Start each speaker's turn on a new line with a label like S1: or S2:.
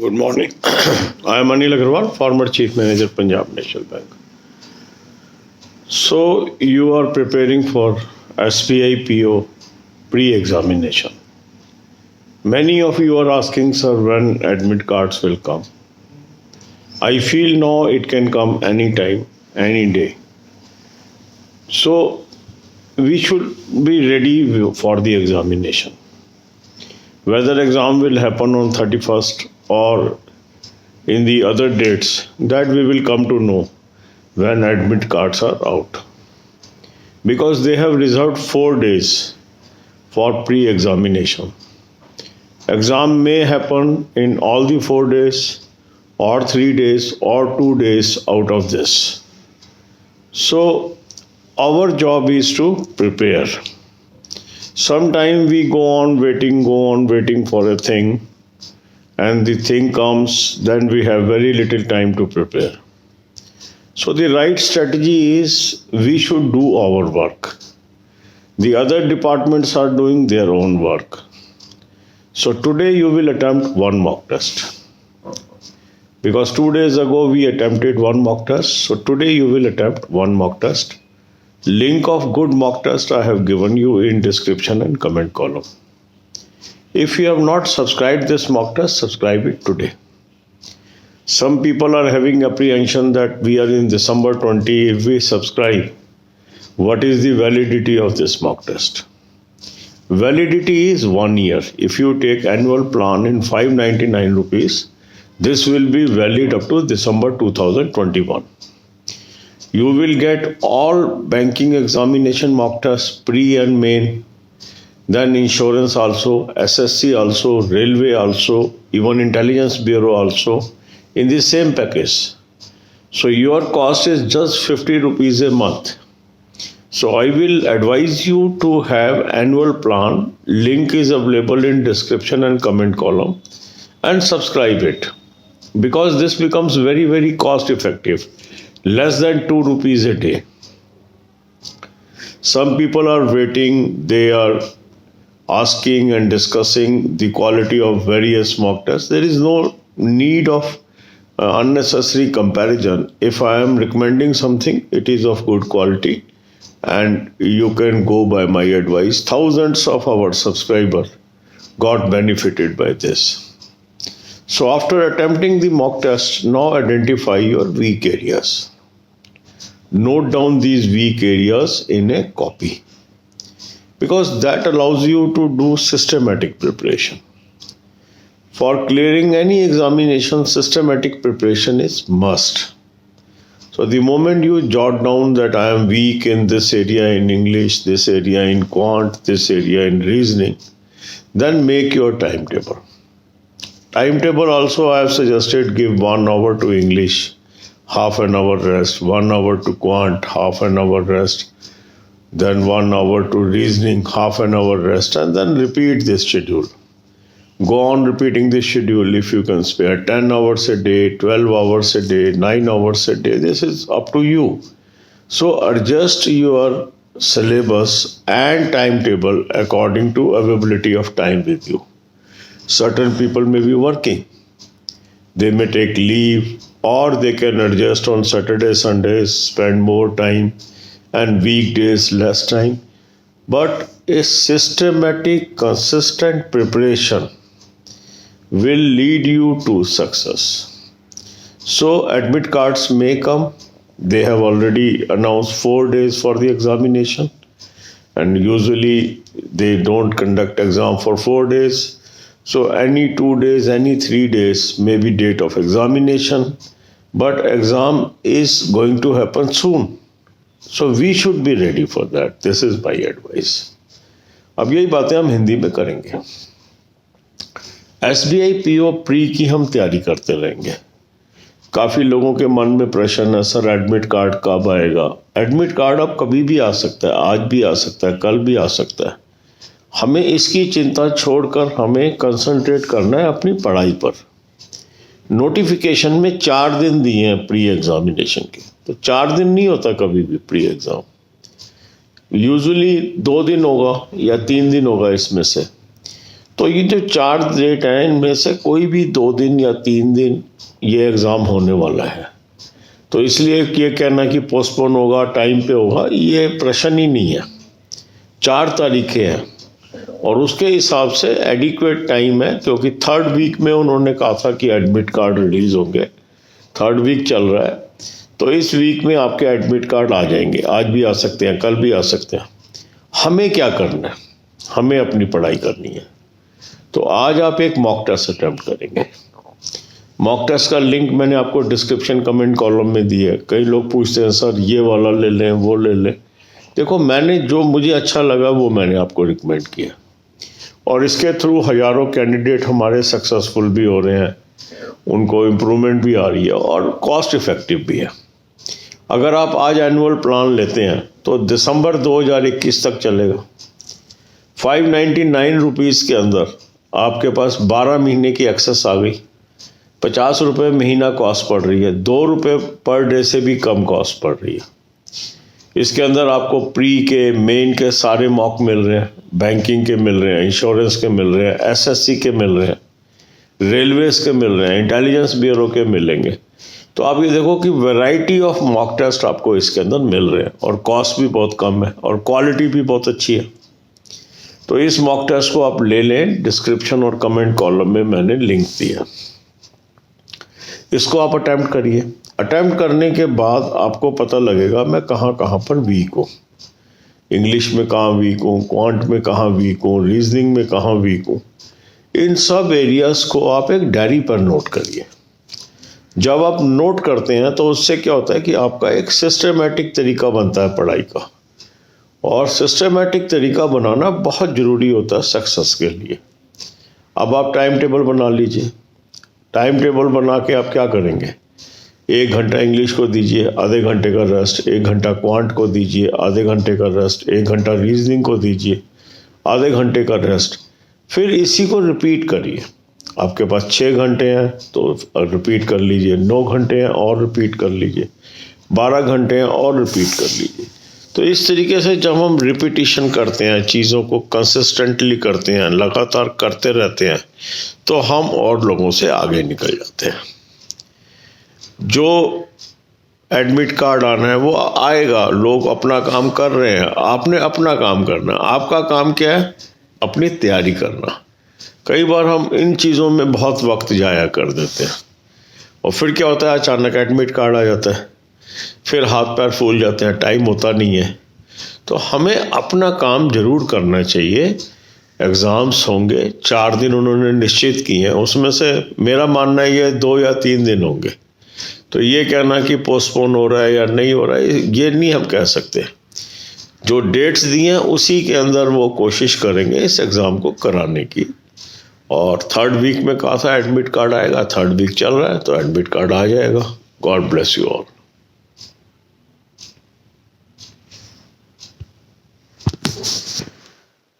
S1: Good morning. I am Anil Agarwal, former Chief Manager, Punjab National Bank. So, you are preparing for SBI PO pre-examination. Many of you are asking, sir, when admit cards will come. I feel now it can come anytime, any day. So, we should be ready for the examination. Whether exam will happen on 31st or in the other dates, that we will come to know when admit cards are out. Because they have reserved 4 days for pre-examination. Exam may happen in all the 4 days or 3 days or 2 days out of this. So our job is to prepare. Sometimes we go on waiting for a thing, and the thing comes, then we have very little time to prepare. So the right strategy is we should do our work. The other departments are doing their own work. So today you will attempt one mock test. Because 2 days ago we attempted one mock test, so today you will attempt one mock test. Link of good mock test I have given you in description and comment column. If you have not subscribed this mock test, subscribe it today. Some people are having apprehension that we are in December 20. If we subscribe, what is the validity of this mock test? Validity is 1 year. If you take annual plan in 599 rupees, this will be valid up to December 2021. You will get all banking examination mock tests, pre and main, then insurance also, SSC also, railway also, even intelligence bureau also, in the same package. So your cost is just 50 rupees a month. So I will advise you to have annual plan. Link is available in description and comment column, and subscribe it, because this becomes very, very cost effective. Less than 2 rupees a day. Some people are waiting, they are asking and discussing the quality of various mock tests. There is no need of unnecessary comparison. If I am recommending something, it is of good quality and you can go by my advice. Thousands of our subscribers got benefited by this. So after attempting the mock test, now identify your weak areas. Note down these weak areas in a copy, because that allows you to do systematic preparation. For clearing any examination, systematic preparation is must. So the moment you jot down that I am weak in this area in English, this area in quant, this area in reasoning, then make your timetable. Timetable also I have suggested, give 1 hour to English, half an hour rest, 1 hour to quant, half an hour rest, then 1 hour to reasoning, half an hour rest, and then repeat this schedule. Go on repeating this schedule if you can spare 10 hours a day, 12 hours a day, 9 hours a day. This is up to you. So adjust your syllabus and timetable according to availability of time with you. Certain people may be working. They may take leave, or they can adjust on Saturdays, Sundays, spend more time, and weekdays less time. But a systematic, consistent preparation will lead you to success. So admit cards may come. They have already announced 4 days for the examination, and usually they don't conduct exam for 4 days. So any 2 days, any 3 days may be date of examination, but exam is going to happen soon. So we should be ready for that. This is my advice. अब यही बातें हम हिंदी में करेंगे. SBI PO pre की हम तैयारी करते रहेंगे. काफ़ी लोगों के मन में प्रश्न है, सर एडमिट कार्ड कब आएगा? एडमिट कार्ड अब कभी भी आ सकता है, आज भी आ सकता है, कल भी आ सकता है. हमें इसकी चिंता छोड़कर हमें कंसंट्रेट करना है अपनी पढ़ाई पर. नोटिफिकेशन में 4 दिन दिए हैं प्री एग्जामिनेशन के, तो 4 दिन नहीं होता कभी भी प्री एग्ज़ाम. यूजुअली 2 दिन होगा या 3 दिन होगा इसमें से. तो ये जो 4 डेट हैं इनमें से कोई भी 2 दिन या 3 दिन ये एग्ज़ाम होने वाला है। तो इसलिए ये कहना कि पोस्टपोन होगा, टाइम पे होगा, ये प्रश्न ही नहीं है। 4 तारीखें हैं और उसके हिसाब से एडिक्वेट टाइम है, क्योंकि 3rd वीक में उन्होंने कहा था कि एडमिट कार्ड रिलीज़ होंगे। 3rd वीक चल रहा है, तो इस वीक में आपके एडमिट कार्ड आ जाएंगे। आज भी आ सकते हैं, कल भी आ सकते हैं। हमें क्या करना है? हमें अपनी पढ़ाई करनी है। तो आज आप एक मॉक टेस्ट अटेम्प्ट करेंगे। मॉक टेस्ट का लिंक मैंने आपको डिस्क्रिप्शन कमेंट कॉलम में दिया है। कई लोग पूछते हैं सर ये वाला ले लें, वो ले लें। देखो, मैंने जो मुझे अच्छा लगा वो मैंने आपको रिकमेंड किया, और इसके थ्रू हज़ारों कैंडिडेट हमारे सक्सेसफुल भी हो रहे हैं, उनको इम्प्रूवमेंट भी आ रही है और कॉस्ट इफ़ेक्टिव भी है। अगर आप आज एनुअल प्लान लेते हैं तो दिसंबर 2021 तक चलेगा। 599 रुपीज़ के अंदर आपके पास 12 महीने की एक्सेस आ गई। 50 रुपये महीना कॉस्ट पड़ रही है, 2 रुपये पर डे से भी कम कॉस्ट पड़ रही है। इसके अंदर आपको प्री के, मेन के सारे मॉक मिल रहे हैं, बैंकिंग के मिल रहे हैं, इंश्योरेंस के मिल रहे हैं, एसएससी के मिल रहे हैं, रेलवेज़ के मिल रहे हैं, इंटेलिजेंस ब्यूरो के मिलेंगे। तो आप ये देखो कि वैरायटी ऑफ मॉक टेस्ट आपको इसके अंदर मिल रहे हैं और कॉस्ट भी बहुत कम है और क्वालिटी भी बहुत अच्छी है। तो इस मॉक टेस्ट को आप ले लें, डिस्क्रिप्शन और कमेंट कॉलम में मैंने लिंक दिया। इसको आप अटैम्प्ट करिए। अटैम्प्ट करने के बाद आपको पता लगेगा मैं कहाँ कहाँ पर वीक हूँ। इंग्लिश में कहाँ वीक हूँ, क्वांट में कहाँ वीक हूँ, रीजनिंग में कहाँ वीक हूँ। इन सब एरियाज़ को आप एक डायरी पर नोट करिए। जब आप नोट करते हैं तो उससे क्या होता है कि आपका एक सिस्टमेटिक तरीका बनता है पढ़ाई का, और सिस्टमेटिक तरीका बनाना बहुत ज़रूरी होता है सक्सेस के लिए। अब आप टाइम टेबल बना लीजिए। टाइम टेबल बना के आप क्या करेंगे? 1 घंटा इंग्लिश को दीजिए, आधे घंटे का रेस्ट, 1 घंटा क्वांट को दीजिए, आधे घंटे का रेस्ट, 1 घंटा रीजनिंग को दीजिए, आधे घंटे का रेस्ट। फिर इसी को रिपीट करिए। आपके पास 6 घंटे हैं तो रिपीट कर लीजिए, 9 घंटे हैं और रिपीट कर लीजिए, 12 घंटे हैं और रिपीट कर लीजिए। तो इस तरीके से जब हम रिपीटिशन करते हैं, चीज़ों को कंसिस्टेंटली करते हैं, लगातार करते रहते हैं, तो हम और लोगों से आगे निकल जाते हैं। जो एडमिट कार्ड आना है वो आएगा, लोग अपना काम कर रहे हैं, आपने अपना काम करना। आपका काम क्या है? अपनी तैयारी करना। कई बार हम इन चीज़ों में बहुत वक्त जाया कर देते हैं और फिर क्या होता है, अचानक एडमिट कार्ड आ जाता है, फिर हाथ पैर फूल जाते हैं, टाइम होता नहीं है। तो हमें अपना काम ज़रूर करना चाहिए। एग्ज़ाम्स होंगे, 4 दिन उन्होंने निश्चित किए हैं, उसमें से मेरा मानना ये 2 या 3 दिन होंगे। तो ये कहना कि पोस्टपोन हो रहा है या नहीं हो रहा है, ये नहीं हम कह सकते। जो डेट्स दिए हैं उसी के अंदर वो कोशिश करेंगे इस एग्ज़ाम को कराने की। और 3rd वीक में कहा था एडमिट कार्ड आएगा, 3rd वीक चल रहा है तो एडमिट कार्ड आ जाएगा। God bless you all.